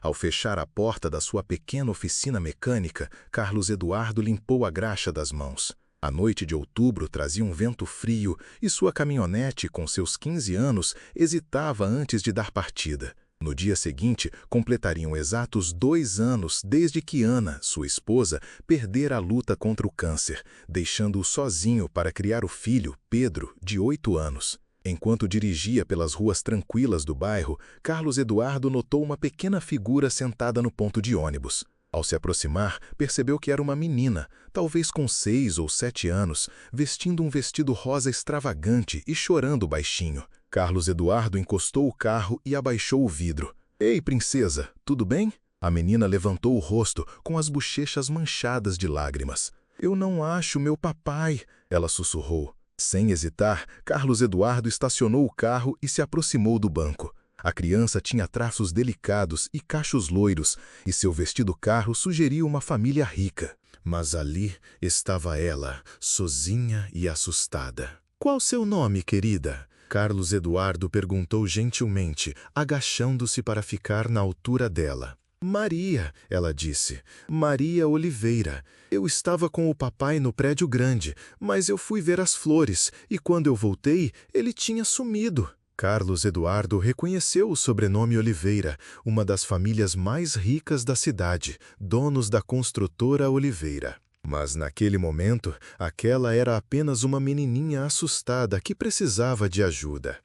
Ao fechar a porta da sua pequena oficina mecânica, Carlos Eduardo limpou a graxa das mãos. A noite de outubro trazia um vento frio e sua caminhonete, com seus 15 anos, hesitava antes de dar partida. No dia seguinte, completariam exatos 2 anos desde que Ana, sua esposa, perdera a luta contra o câncer, deixando-o sozinho para criar o filho, Pedro, de 8 anos. Enquanto dirigia pelas ruas tranquilas do bairro, Carlos Eduardo notou uma pequena figura sentada no ponto de ônibus. Ao se aproximar, percebeu que era uma menina, talvez com 6 ou 7 anos, vestindo um vestido rosa extravagante e chorando baixinho. Carlos Eduardo encostou o carro e abaixou o vidro. "Ei, princesa, tudo bem?" A menina levantou o rosto, com as bochechas manchadas de lágrimas. "Eu não acho meu papai", ela sussurrou. Sem hesitar, Carlos Eduardo estacionou o carro e se aproximou do banco. A criança tinha traços delicados e cachos loiros, e seu vestido carro sugeria uma família rica. Mas ali estava ela, sozinha e assustada. "Qual seu nome, querida?" Carlos Eduardo perguntou gentilmente, agachando-se para ficar na altura dela. "Maria", ela disse. "Maria Oliveira. Eu estava com o papai no prédio grande, mas eu fui ver as flores, e quando eu voltei, ele tinha sumido." Carlos Eduardo reconheceu o sobrenome Oliveira, uma das famílias mais ricas da cidade, donos da construtora Oliveira. Mas naquele momento, aquela era apenas uma menininha assustada que precisava de ajuda.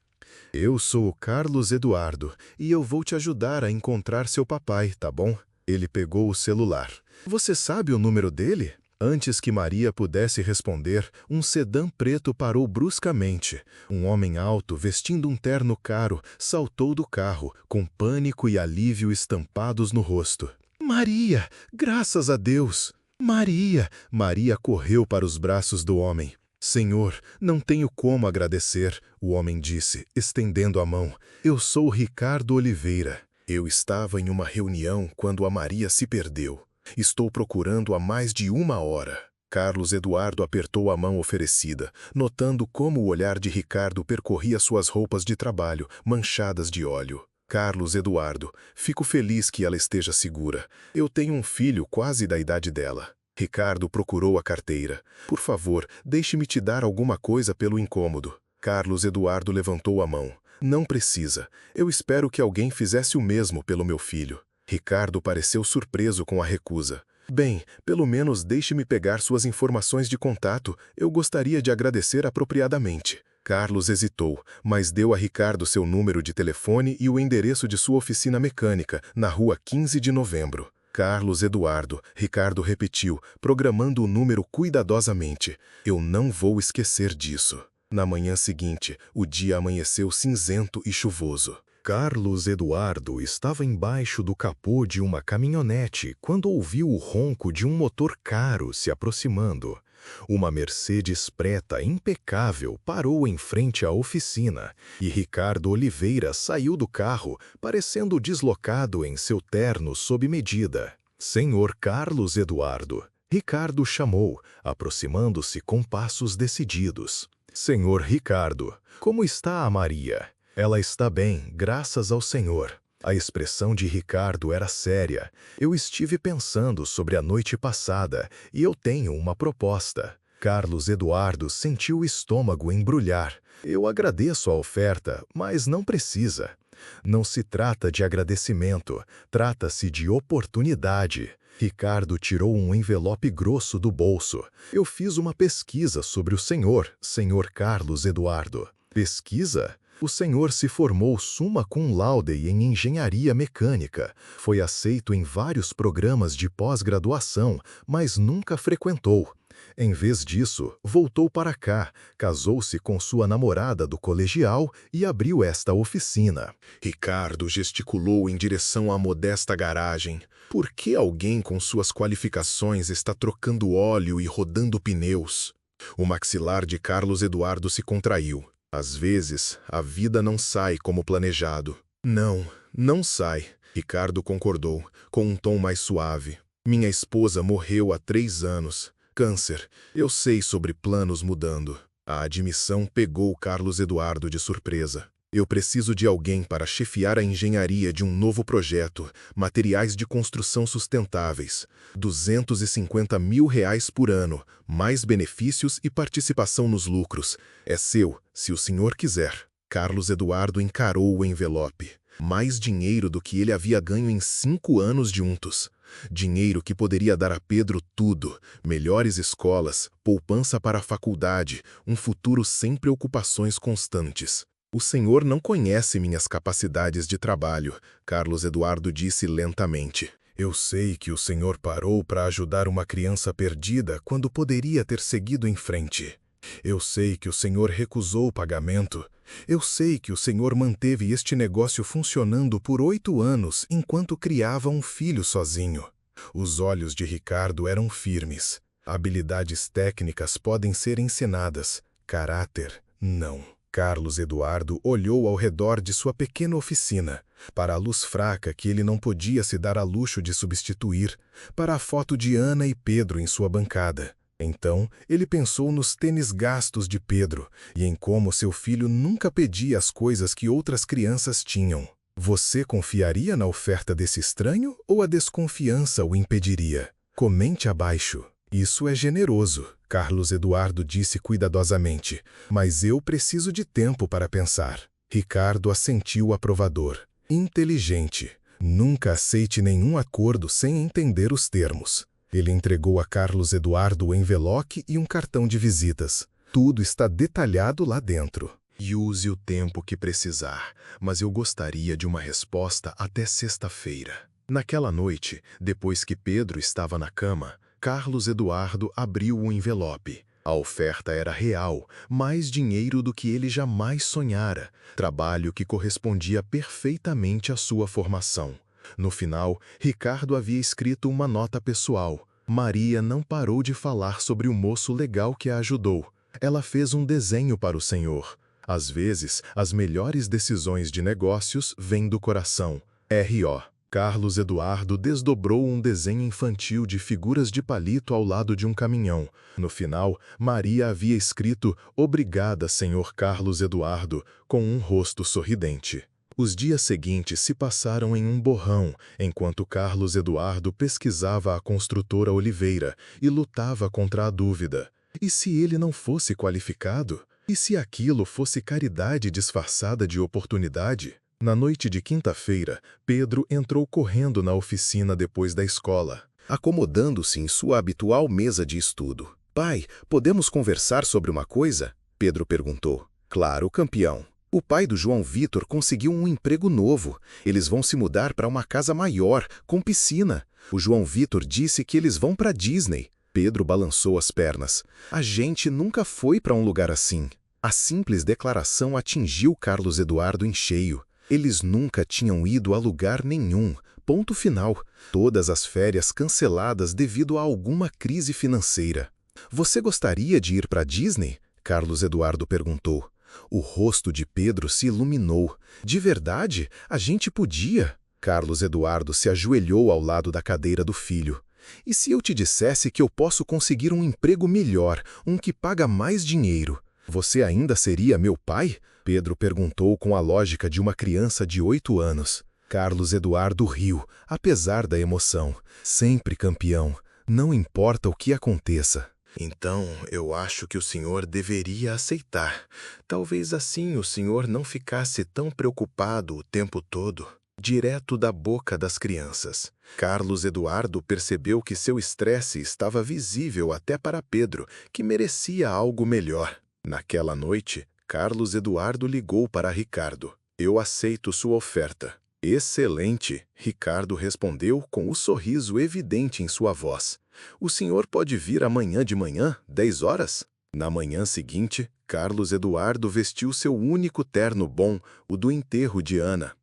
"Eu sou o Carlos Eduardo e eu vou te ajudar a encontrar seu papai, tá bom?" Ele pegou o celular. "Você sabe o número dele?" Antes que Maria pudesse responder, um sedã preto parou bruscamente. Um homem alto, vestindo um terno caro, saltou do carro, com pânico e alívio estampados no rosto. "Maria! Graças a Deus! Maria!" Maria correu para os braços do homem. "Senhor, não tenho como agradecer", o homem disse, estendendo a mão. "Eu sou Ricardo Oliveira. Eu estava em uma reunião quando a Maria se perdeu. Estou procurando há mais de 1 hora." Carlos Eduardo apertou a mão oferecida, notando como o olhar de Ricardo percorria suas roupas de trabalho, manchadas de óleo. "Carlos Eduardo, fico feliz que ela esteja segura. Eu tenho um filho quase da idade dela." Ricardo procurou a carteira. "Por favor, deixe-me te dar alguma coisa pelo incômodo." Carlos Eduardo levantou a mão. "Não precisa. Eu espero que alguém fizesse o mesmo pelo meu filho." Ricardo pareceu surpreso com a recusa. "Bem, pelo menos deixe-me pegar suas informações de contato. Eu gostaria de agradecer apropriadamente." Carlos hesitou, mas deu a Ricardo seu número de telefone e o endereço de sua oficina mecânica, na rua 15 de Novembro. "Carlos Eduardo", Ricardo repetiu, programando o número cuidadosamente. "Eu não vou esquecer disso." Na manhã seguinte, o dia amanheceu cinzento e chuvoso. Carlos Eduardo estava embaixo do capô de uma caminhonete quando ouviu o ronco de um motor caro se aproximando. Uma Mercedes preta impecável parou em frente à oficina e Ricardo Oliveira saiu do carro, parecendo deslocado em seu terno sob medida. "Senhor Carlos Eduardo", Ricardo chamou, aproximando-se com passos decididos. "Senhor Ricardo, como está a Maria?" "Ela está bem, graças ao Senhor." A expressão de Ricardo era séria. "Eu estive pensando sobre a noite passada e eu tenho uma proposta." Carlos Eduardo sentiu o estômago embrulhar. "Eu agradeço a oferta, mas não precisa." "Não se trata de agradecimento, trata-se de oportunidade." Ricardo tirou um envelope grosso do bolso. "Eu fiz uma pesquisa sobre o senhor Carlos Eduardo." "Pesquisa?" "O senhor se formou summa cum laude em engenharia mecânica. Foi aceito em vários programas de pós-graduação, mas nunca frequentou. Em vez disso, voltou para cá, casou-se com sua namorada do colegial e abriu esta oficina." Ricardo gesticulou em direção à modesta garagem. Por que alguém com suas qualificações está trocando óleo e rodando pneus? O maxilar de Carlos Eduardo se contraiu. Às vezes, a vida não sai como planejado. "Não, não sai", Ricardo concordou, com um tom mais suave. "Minha esposa morreu há 3 anos. Câncer. Eu sei sobre planos mudando." A admissão pegou Carlos Eduardo de surpresa. Eu preciso de alguém para chefiar a engenharia de um novo projeto, materiais de construção sustentáveis, R$ 250 mil por ano, mais benefícios e participação nos lucros. É seu, se o senhor quiser. Carlos Eduardo encarou o envelope. Mais dinheiro do que ele havia ganho em 5 anos juntos. Dinheiro que poderia dar a Pedro tudo, melhores escolas, poupança para a faculdade, um futuro sem preocupações constantes. O senhor não conhece minhas capacidades de trabalho, Carlos Eduardo disse lentamente. Eu sei que o senhor parou para ajudar uma criança perdida quando poderia ter seguido em frente. Eu sei que o senhor recusou o pagamento. Eu sei que o senhor manteve este negócio funcionando por 8 anos enquanto criava um filho sozinho. Os olhos de Ricardo eram firmes. Habilidades técnicas podem ser ensinadas, caráter, não. Carlos Eduardo olhou ao redor de sua pequena oficina, para a luz fraca que ele não podia se dar a luxo de substituir, para a foto de Ana e Pedro em sua bancada. Então, ele pensou nos tênis gastos de Pedro e em como seu filho nunca pedia as coisas que outras crianças tinham. Você confiaria na oferta desse estranho ou a desconfiança o impediria? Comente abaixo. Isso é generoso, Carlos Eduardo disse cuidadosamente, mas eu preciso de tempo para pensar. Ricardo assentiu aprovador. Inteligente. Nunca aceite nenhum acordo sem entender os termos. Ele entregou a Carlos Eduardo o envelope e um cartão de visitas. Tudo está detalhado lá dentro. E use o tempo que precisar, mas eu gostaria de uma resposta até sexta-feira. Naquela noite, depois que Pedro estava na cama, Carlos Eduardo abriu o envelope. A oferta era real, mais dinheiro do que ele jamais sonhara, trabalho que correspondia perfeitamente à sua formação. No final, Ricardo havia escrito uma nota pessoal. Maria não parou de falar sobre o moço legal que a ajudou. Ela fez um desenho para o senhor. Às vezes, as melhores decisões de negócios vêm do coração. R.O. Carlos Eduardo desdobrou um desenho infantil de figuras de palito ao lado de um caminhão. No final, Maria havia escrito "Obrigada, senhor Carlos Eduardo", com um rosto sorridente. Os dias seguintes se passaram em um borrão, enquanto Carlos Eduardo pesquisava a construtora Oliveira e lutava contra a dúvida. E se ele não fosse qualificado? E se aquilo fosse caridade disfarçada de oportunidade? Na noite de quinta-feira, Pedro entrou correndo na oficina depois da escola, acomodando-se em sua habitual mesa de estudo. "Pai, podemos conversar sobre uma coisa?" Pedro perguntou. "Claro, campeão. O pai do João Vitor conseguiu um emprego novo. Eles vão se mudar para uma casa maior, com piscina. O João Vitor disse que eles vão para Disney." Pedro balançou as pernas. "A gente nunca foi para um lugar assim." A simples declaração atingiu Carlos Eduardo em cheio. Eles nunca tinham ido a lugar nenhum. Ponto final. Todas as férias canceladas devido a alguma crise financeira. "Você gostaria de ir para Disney?" Carlos Eduardo perguntou. O rosto de Pedro se iluminou. "De verdade? A gente podia." Carlos Eduardo se ajoelhou ao lado da cadeira do filho. "E se eu te dissesse que eu posso conseguir um emprego melhor, um que paga mais dinheiro? Você ainda seria meu pai?" Pedro perguntou com a lógica de uma criança de 8 anos. Carlos Eduardo riu, apesar da emoção. "Sempre campeão. Não importa o que aconteça." "Então, eu acho que o senhor deveria aceitar. Talvez assim o senhor não ficasse tão preocupado o tempo todo." Direto da boca das crianças. Carlos Eduardo percebeu que seu estresse estava visível até para Pedro, que merecia algo melhor. Naquela noite, Carlos Eduardo ligou para Ricardo. "Eu aceito sua oferta." "Excelente", Ricardo respondeu com o sorriso evidente em sua voz. "O senhor pode vir amanhã de manhã, 10 horas?" Na manhã seguinte, Carlos Eduardo vestiu seu único terno bom, o do enterro de Ana.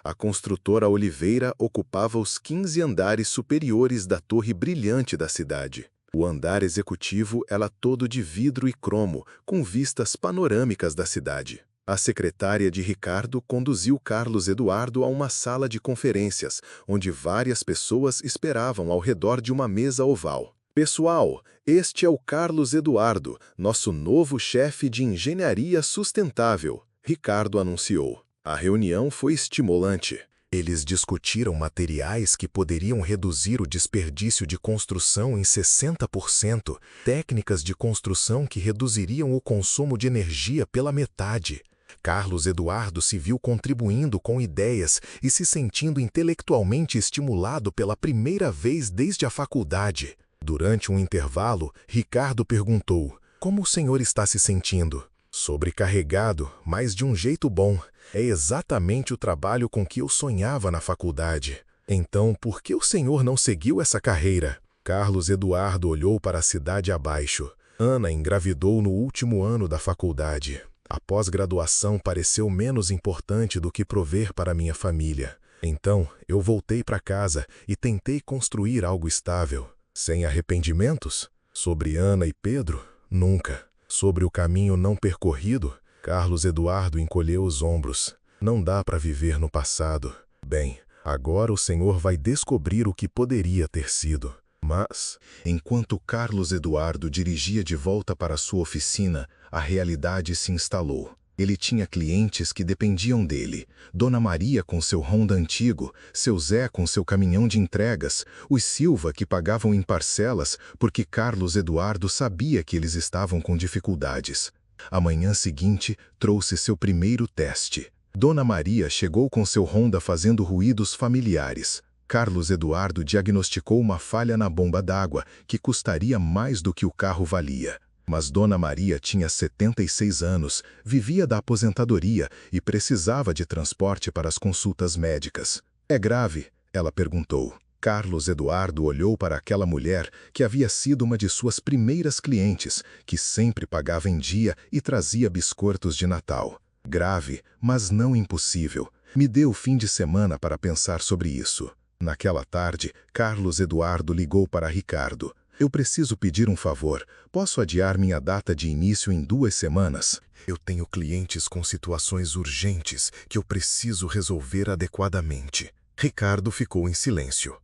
A construtora Oliveira ocupava os 15 andares superiores da torre brilhante da cidade. O andar executivo era todo de vidro e cromo, com vistas panorâmicas da cidade. A secretária de Ricardo conduziu Carlos Eduardo a uma sala de conferências, onde várias pessoas esperavam ao redor de uma mesa oval. "Pessoal, este é o Carlos Eduardo, nosso novo chefe de engenharia sustentável", Ricardo anunciou. A reunião foi estimulante. Eles discutiram materiais que poderiam reduzir o desperdício de construção em 60%, técnicas de construção que reduziriam o consumo de energia pela metade. Carlos Eduardo se viu contribuindo com ideias e se sentindo intelectualmente estimulado pela primeira vez desde a faculdade. Durante um intervalo, Ricardo perguntou: "Como o senhor está se sentindo?" "Sobrecarregado, mas de um jeito bom. É exatamente o trabalho com que eu sonhava na faculdade." "Então, por que o senhor não seguiu essa carreira?" Carlos Eduardo olhou para a cidade abaixo. Ana engravidou no último ano da faculdade. A pós-graduação pareceu menos importante do que prover para minha família. Então, eu voltei para casa e tentei construir algo estável. Sem arrependimentos? Sobre Ana e Pedro? Nunca. Sobre o caminho não percorrido? Carlos Eduardo encolheu os ombros. Não dá para viver no passado. Bem, agora o senhor vai descobrir o que poderia ter sido. Mas, enquanto Carlos Eduardo dirigia de volta para sua oficina, a realidade se instalou. Ele tinha clientes que dependiam dele. Dona Maria com seu Honda antigo, seu Zé com seu caminhão de entregas, os Silva que pagavam em parcelas porque Carlos Eduardo sabia que eles estavam com dificuldades. A manhã seguinte trouxe seu primeiro teste. Dona Maria chegou com seu Honda fazendo ruídos familiares. Carlos Eduardo diagnosticou uma falha na bomba d'água que custaria mais do que o carro valia. Mas Dona Maria tinha 76 anos, vivia da aposentadoria e precisava de transporte para as consultas médicas. "É grave?" ela perguntou. Carlos Eduardo olhou para aquela mulher que havia sido uma de suas primeiras clientes, que sempre pagava em dia e trazia biscoitos de Natal. "Grave, mas não impossível. Me dê o fim de semana para pensar sobre isso." Naquela tarde, Carlos Eduardo ligou para Ricardo. "Eu preciso pedir um favor. Posso adiar minha data de início em 2 semanas? Eu tenho clientes com situações urgentes que eu preciso resolver adequadamente." Ricardo ficou em silêncio.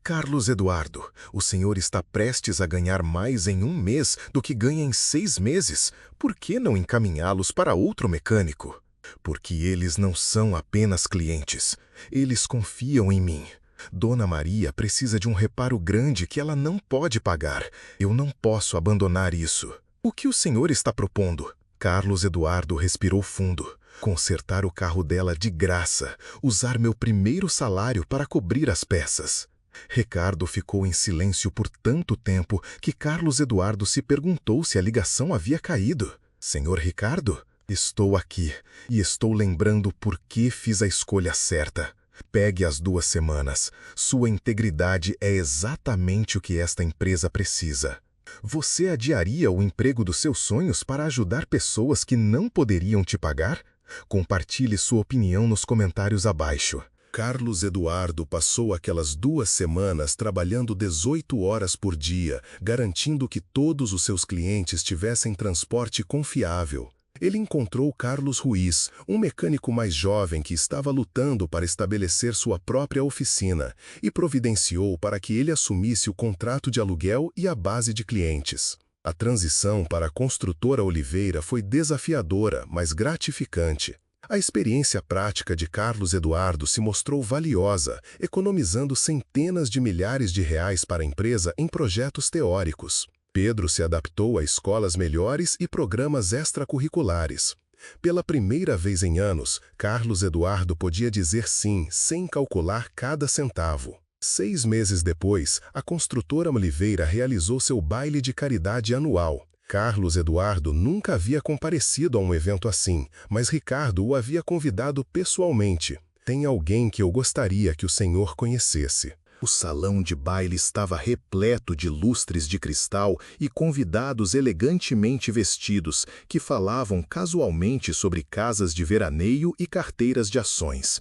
"Carlos Eduardo, o senhor está prestes a ganhar mais em 1 mês do que ganha em 6 meses. Por que não encaminhá-los para outro mecânico?" "Porque eles não são apenas clientes. Eles confiam em mim. Dona Maria precisa de um reparo grande que ela não pode pagar. Eu não posso abandonar isso." "O que o senhor está propondo?" Carlos Eduardo respirou fundo. "Consertar o carro dela de graça. Usar meu primeiro salário para cobrir as peças." Ricardo ficou em silêncio por tanto tempo que Carlos Eduardo se perguntou se a ligação havia caído. "Senhor Ricardo? Estou aqui e estou lembrando por que fiz a escolha certa. Pegue as 2 semanas. Sua integridade é exatamente o que esta empresa precisa. Você adiaria o emprego dos seus sonhos para ajudar pessoas que não poderiam te pagar? Compartilhe sua opinião nos comentários abaixo. Carlos Eduardo passou aquelas 2 semanas trabalhando 18 horas por dia, garantindo que todos os seus clientes tivessem transporte confiável. Ele encontrou Carlos Ruiz, um mecânico mais jovem que estava lutando para estabelecer sua própria oficina, e providenciou para que ele assumisse o contrato de aluguel e a base de clientes. A transição para a construtora Oliveira foi desafiadora, mas gratificante. A experiência prática de Carlos Eduardo se mostrou valiosa, economizando centenas de milhares de reais para a empresa em projetos teóricos. Pedro se adaptou a escolas melhores e programas extracurriculares. Pela primeira vez em anos, Carlos Eduardo podia dizer sim, sem calcular cada centavo. 6 meses depois, a construtora Oliveira realizou seu baile de caridade anual. Carlos Eduardo nunca havia comparecido a um evento assim, mas Ricardo o havia convidado pessoalmente. "Tem alguém que eu gostaria que o senhor conhecesse." O salão de baile estava repleto de lustres de cristal e convidados elegantemente vestidos que falavam casualmente sobre casas de veraneio e carteiras de ações.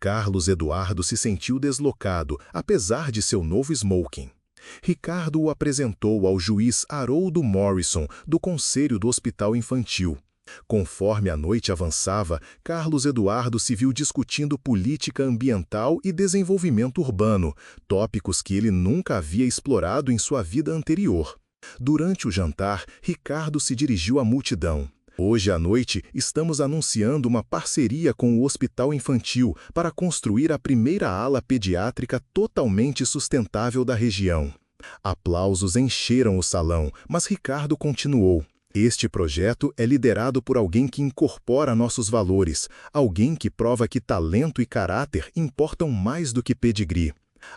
Carlos Eduardo se sentiu deslocado, apesar de seu novo smoking. Ricardo o apresentou ao juiz Haroldo Morrison, do Conselho do Hospital Infantil. Conforme a noite avançava, Carlos Eduardo se viu discutindo política ambiental e desenvolvimento urbano, tópicos que ele nunca havia explorado em sua vida anterior. Durante o jantar, Ricardo se dirigiu à multidão. Hoje à noite, estamos anunciando uma parceria com o Hospital Infantil para construir a primeira ala pediátrica totalmente sustentável da região. Aplausos encheram o salão, mas Ricardo continuou. Este projeto é liderado por alguém que incorpora nossos valores, alguém que prova que talento e caráter importam mais do que pedigree.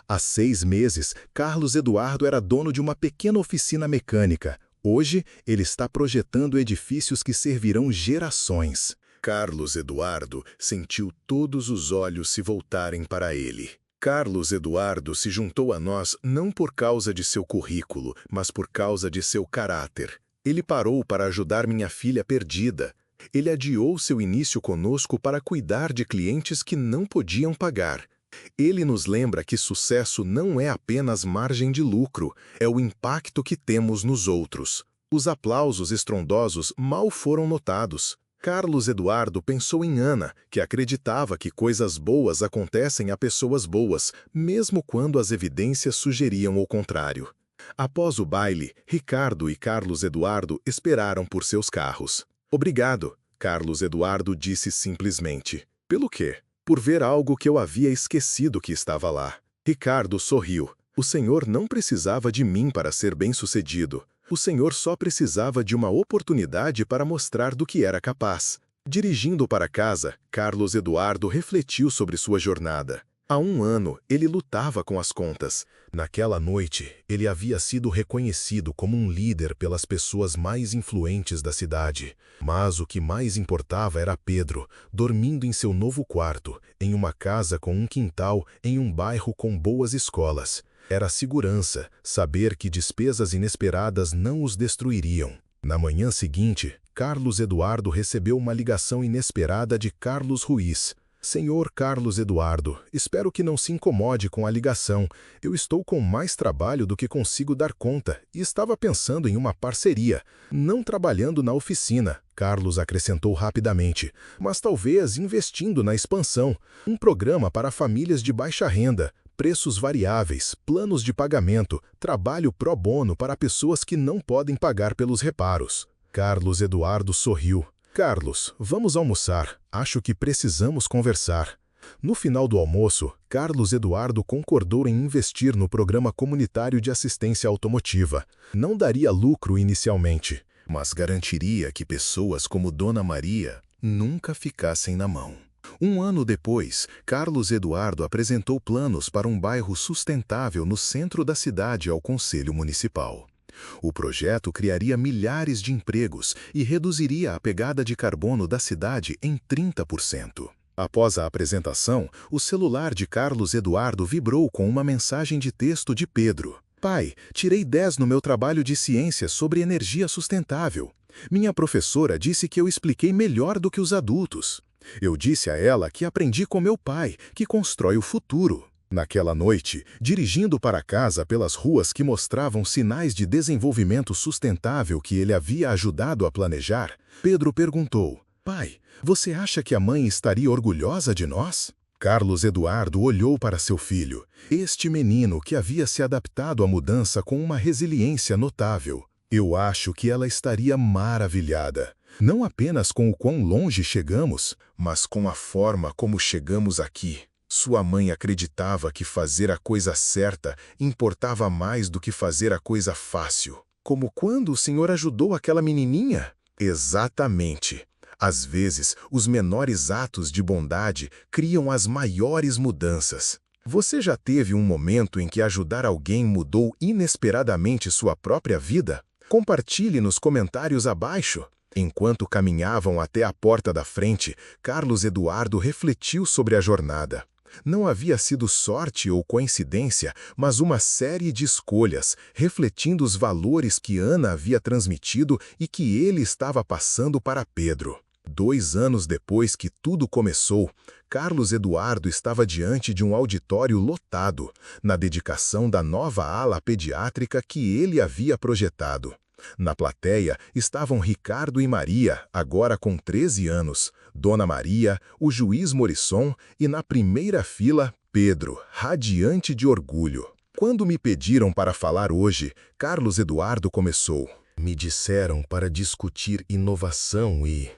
Há 6 meses, Carlos Eduardo era dono de uma pequena oficina mecânica. Hoje, ele está projetando edifícios que servirão gerações. Carlos Eduardo sentiu todos os olhos se voltarem para ele. Carlos Eduardo se juntou a nós não por causa de seu currículo, mas por causa de seu caráter. Ele parou para ajudar minha filha perdida. Ele adiou seu início conosco para cuidar de clientes que não podiam pagar. Ele nos lembra que sucesso não é apenas margem de lucro, é o impacto que temos nos outros. Os aplausos estrondosos mal foram notados. Carlos Eduardo pensou em Ana, que acreditava que coisas boas acontecem a pessoas boas, mesmo quando as evidências sugeriam o contrário. Após o baile, Ricardo e Carlos Eduardo esperaram por seus carros. Obrigado, Carlos Eduardo disse simplesmente. Pelo quê? Por ver algo que eu havia esquecido que estava lá. Ricardo sorriu. O senhor não precisava de mim para ser bem-sucedido. O senhor só precisava de uma oportunidade para mostrar do que era capaz. Dirigindo para casa, Carlos Eduardo refletiu sobre sua jornada. Há 1 ano, ele lutava com as contas. Naquela noite, ele havia sido reconhecido como um líder pelas pessoas mais influentes da cidade. Mas o que mais importava era Pedro, dormindo em seu novo quarto, em uma casa com um quintal, em um bairro com boas escolas. Era segurança, saber que despesas inesperadas não os destruiriam. Na manhã seguinte, Carlos Eduardo recebeu uma ligação inesperada de Carlos Ruiz. Senhor Carlos Eduardo, espero que não se incomode com a ligação. Eu estou com mais trabalho do que consigo dar conta e estava pensando em uma parceria, não trabalhando na oficina, Carlos acrescentou rapidamente, mas talvez investindo na expansão, um programa para famílias de baixa renda, preços variáveis, planos de pagamento, trabalho pro bono para pessoas que não podem pagar pelos reparos. Carlos Eduardo sorriu. Carlos, vamos almoçar. Acho que precisamos conversar. No final do almoço, Carlos Eduardo concordou em investir no programa comunitário de assistência automotiva. Não daria lucro inicialmente, mas garantiria que pessoas como Dona Maria nunca ficassem na mão. 1 ano depois, Carlos Eduardo apresentou planos para um bairro sustentável no centro da cidade ao Conselho Municipal. O projeto criaria milhares de empregos e reduziria a pegada de carbono da cidade em 30%. Após a apresentação, o celular de Carlos Eduardo vibrou com uma mensagem de texto de Pedro. Pai, tirei 10 no meu trabalho de ciências sobre energia sustentável. Minha professora disse que eu expliquei melhor do que os adultos. Eu disse a ela que aprendi com meu pai, que constrói o futuro. Naquela noite, dirigindo para casa pelas ruas que mostravam sinais de desenvolvimento sustentável que ele havia ajudado a planejar, Pedro perguntou, pai, você acha que a mãe estaria orgulhosa de nós? Carlos Eduardo olhou para seu filho, este menino que havia se adaptado à mudança com uma resiliência notável. Eu acho que ela estaria maravilhada, não apenas com o quão longe chegamos, mas com a forma como chegamos aqui. Sua mãe acreditava que fazer a coisa certa importava mais do que fazer a coisa fácil. Como quando o senhor ajudou aquela menininha? Exatamente. Às vezes, os menores atos de bondade criam as maiores mudanças. Você já teve um momento em que ajudar alguém mudou inesperadamente sua própria vida? Compartilhe nos comentários abaixo. Enquanto caminhavam até a porta da frente, Carlos Eduardo refletiu sobre a jornada. Não havia sido sorte ou coincidência, mas uma série de escolhas, refletindo os valores que Ana havia transmitido e que ele estava passando para Pedro. 2 anos depois que tudo começou, Carlos Eduardo estava diante de um auditório lotado, na dedicação da nova ala pediátrica que ele havia projetado. Na plateia estavam Ricardo e Maria, agora com 13 anos, Dona Maria, o juiz Morisson e, na primeira fila, Pedro, radiante de orgulho. Quando me pediram para falar hoje, Carlos Eduardo começou. Me disseram para discutir inovação e...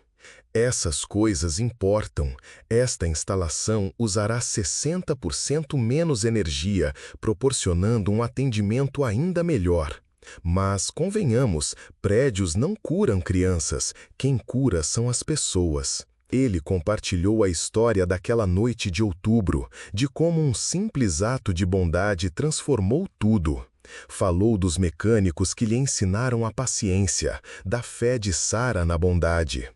Essas coisas importam. Esta instalação usará 60% menos energia, proporcionando um atendimento ainda melhor. Mas, convenhamos, prédios não curam crianças. Quem cura são as pessoas. Ele compartilhou a história daquela noite de outubro, de como um simples ato de bondade transformou tudo. Falou dos mecânicos que lhe ensinaram a paciência, da fé de Sara na bondade.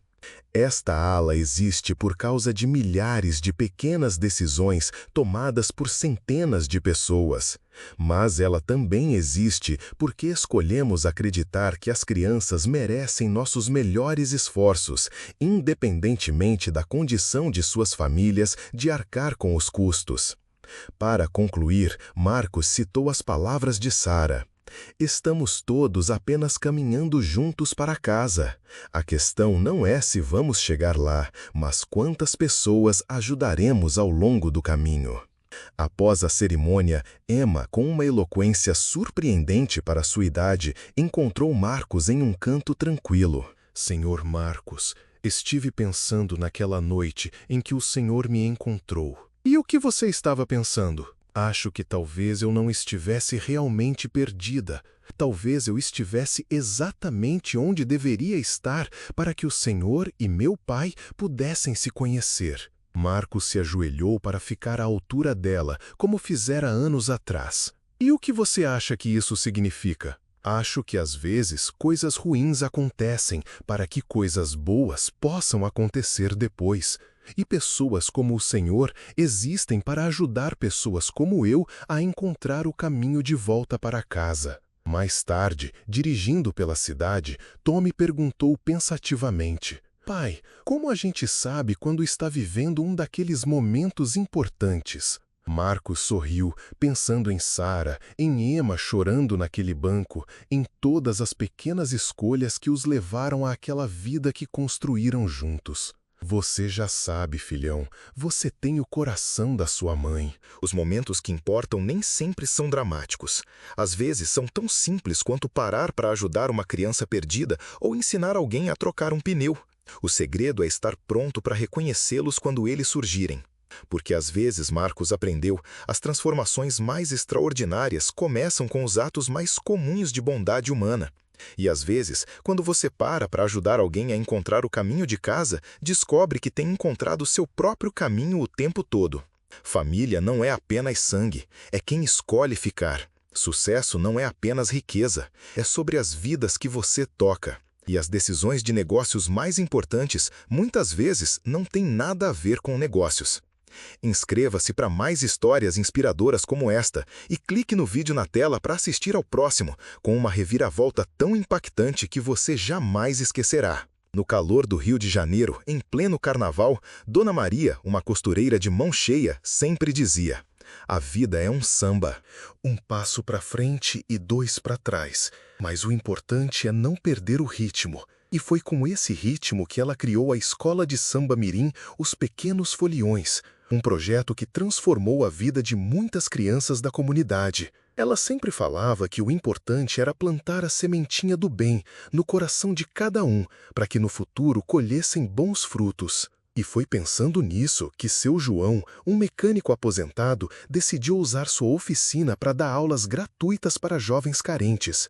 Esta ala existe por causa de milhares de pequenas decisões tomadas por centenas de pessoas. Mas ela também existe porque escolhemos acreditar que as crianças merecem nossos melhores esforços, independentemente da condição de suas famílias de arcar com os custos. Para concluir, Marcos citou as palavras de Sara. Estamos todos apenas caminhando juntos para casa. A questão não é se vamos chegar lá, mas quantas pessoas ajudaremos ao longo do caminho. Após a cerimônia, Emma, com uma eloquência surpreendente para sua idade, encontrou Marcos em um canto tranquilo. Senhor Marcos, estive pensando naquela noite em que o Senhor me encontrou. E o que você estava pensando? Acho que talvez eu não estivesse realmente perdida. Talvez eu estivesse exatamente onde deveria estar para que o Senhor e meu pai pudessem se conhecer. Marcos se ajoelhou para ficar à altura dela, como fizera anos atrás. E o que você acha que isso significa? Acho que às vezes coisas ruins acontecem para que coisas boas possam acontecer depois. E pessoas como o Senhor existem para ajudar pessoas como eu a encontrar o caminho de volta para casa. Mais tarde, dirigindo pela cidade, Tommy perguntou pensativamente: Pai, como a gente sabe quando está vivendo um daqueles momentos importantes? Marcos sorriu, pensando em Sara, em Emma chorando naquele banco, em todas as pequenas escolhas que os levaram àquela vida que construíram juntos. Você já sabe, filhão, você tem o coração da sua mãe. Os momentos que importam nem sempre são dramáticos. Às vezes são tão simples quanto parar para ajudar uma criança perdida ou ensinar alguém a trocar um pneu. O segredo é estar pronto para reconhecê-los quando eles surgirem. Porque às vezes, Marcos aprendeu, as transformações mais extraordinárias começam com os atos mais comuns de bondade humana. E às vezes, quando você para ajudar alguém a encontrar o caminho de casa, descobre que tem encontrado seu próprio caminho o tempo todo. Família não é apenas sangue, é quem escolhe ficar. Sucesso não é apenas riqueza, é sobre as vidas que você toca. E as decisões de negócios mais importantes, muitas vezes, não têm nada a ver com negócios. Inscreva-se para mais histórias inspiradoras como esta e clique no vídeo na tela para assistir ao próximo, com uma reviravolta tão impactante que você jamais esquecerá. No calor do Rio de Janeiro, em pleno carnaval, Dona Maria, uma costureira de mão cheia, sempre dizia: a vida é um samba, um passo para frente e dois para trás, mas o importante é não perder o ritmo. E foi com esse ritmo que ela criou a Escola de Samba Mirim Os Pequenos Foliões, um projeto que transformou a vida de muitas crianças da comunidade. Ela sempre falava que o importante era plantar a sementinha do bem no coração de cada um, para que no futuro colhessem bons frutos. E foi pensando nisso que seu João, um mecânico aposentado, decidiu usar sua oficina para dar aulas gratuitas para jovens carentes.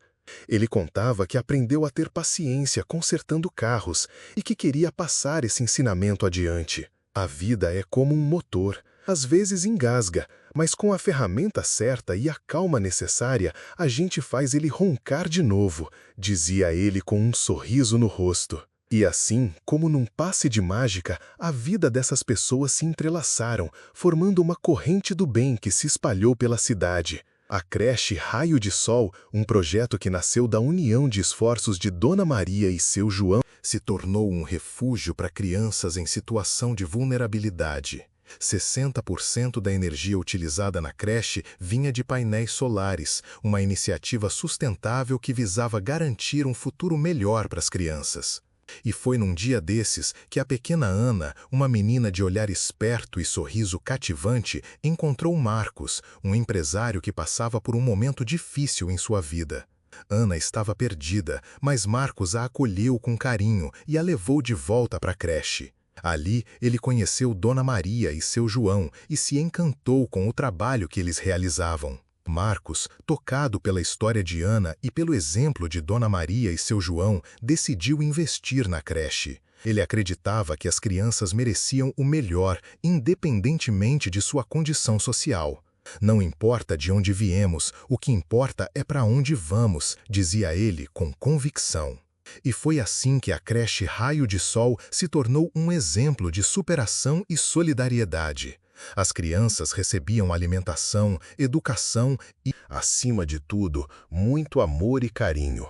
Ele contava que aprendeu a ter paciência consertando carros e que queria passar esse ensinamento adiante. A vida é como um motor, às vezes engasga, mas com a ferramenta certa e a calma necessária, a gente faz ele roncar de novo, dizia ele com um sorriso no rosto. E assim, como num passe de mágica, a vida dessas pessoas se entrelaçaram, formando uma corrente do bem que se espalhou pela cidade. A creche Raio de Sol, um projeto que nasceu da união de esforços de Dona Maria e seu João, se tornou um refúgio para crianças em situação de vulnerabilidade. 60% da energia utilizada na creche vinha de painéis solares, uma iniciativa sustentável que visava garantir um futuro melhor para as crianças. E foi num dia desses que a pequena Ana, uma menina de olhar esperto e sorriso cativante, encontrou Marcos, um empresário que passava por um momento difícil em sua vida. Ana estava perdida, mas Marcos a acolheu com carinho e a levou de volta para a creche. Ali, ele conheceu Dona Maria e seu João e se encantou com o trabalho que eles realizavam. Marcos, tocado pela história de Ana e pelo exemplo de Dona Maria e seu João, decidiu investir na creche. Ele acreditava que as crianças mereciam o melhor, independentemente de sua condição social. Não importa de onde viemos, o que importa é para onde vamos, dizia ele com convicção. E foi assim que a creche Raio de Sol se tornou um exemplo de superação e solidariedade. As crianças recebiam alimentação, educação e, acima de tudo, muito amor e carinho.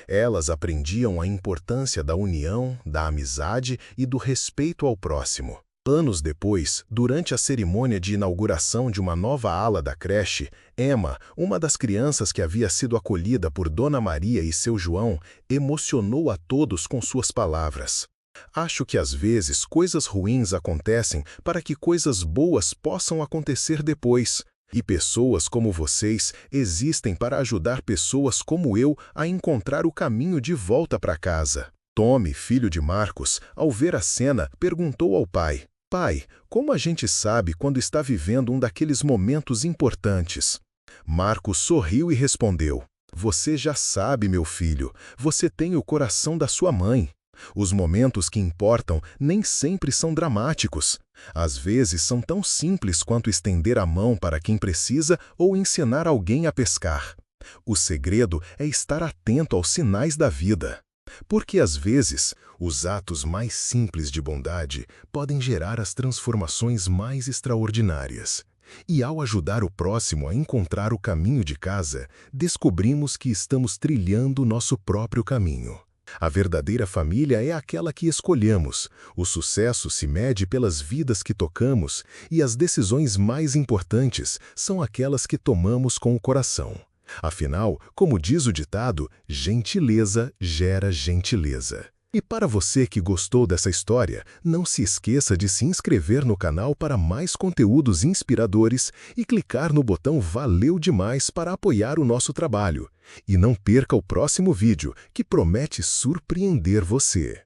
Elas aprendiam a importância da união, da amizade e do respeito ao próximo. Anos depois, durante a cerimônia de inauguração de uma nova ala da creche, Emma, uma das crianças que havia sido acolhida por Dona Maria e seu João, emocionou a todos com suas palavras. Acho que às vezes coisas ruins acontecem para que coisas boas possam acontecer depois. E pessoas como vocês existem para ajudar pessoas como eu a encontrar o caminho de volta para casa. Tommy, filho de Marcos, ao ver a cena, perguntou ao pai: Pai, como a gente sabe quando está vivendo um daqueles momentos importantes? Marcos sorriu e respondeu: Você já sabe, meu filho, você tem o coração da sua mãe. Os momentos que importam nem sempre são dramáticos. Às vezes são tão simples quanto estender a mão para quem precisa ou ensinar alguém a pescar. O segredo é estar atento aos sinais da vida. Porque, às vezes, os atos mais simples de bondade podem gerar as transformações mais extraordinárias. E ao ajudar o próximo a encontrar o caminho de casa, descobrimos que estamos trilhando nosso próprio caminho. A verdadeira família é aquela que escolhemos. O sucesso se mede pelas vidas que tocamos e as decisões mais importantes são aquelas que tomamos com o coração. Afinal, como diz o ditado, gentileza gera gentileza. E para você que gostou dessa história, não se esqueça de se inscrever no canal para mais conteúdos inspiradores e clicar no botão Valeu demais para apoiar o nosso trabalho. E não perca o próximo vídeo, que promete surpreender você.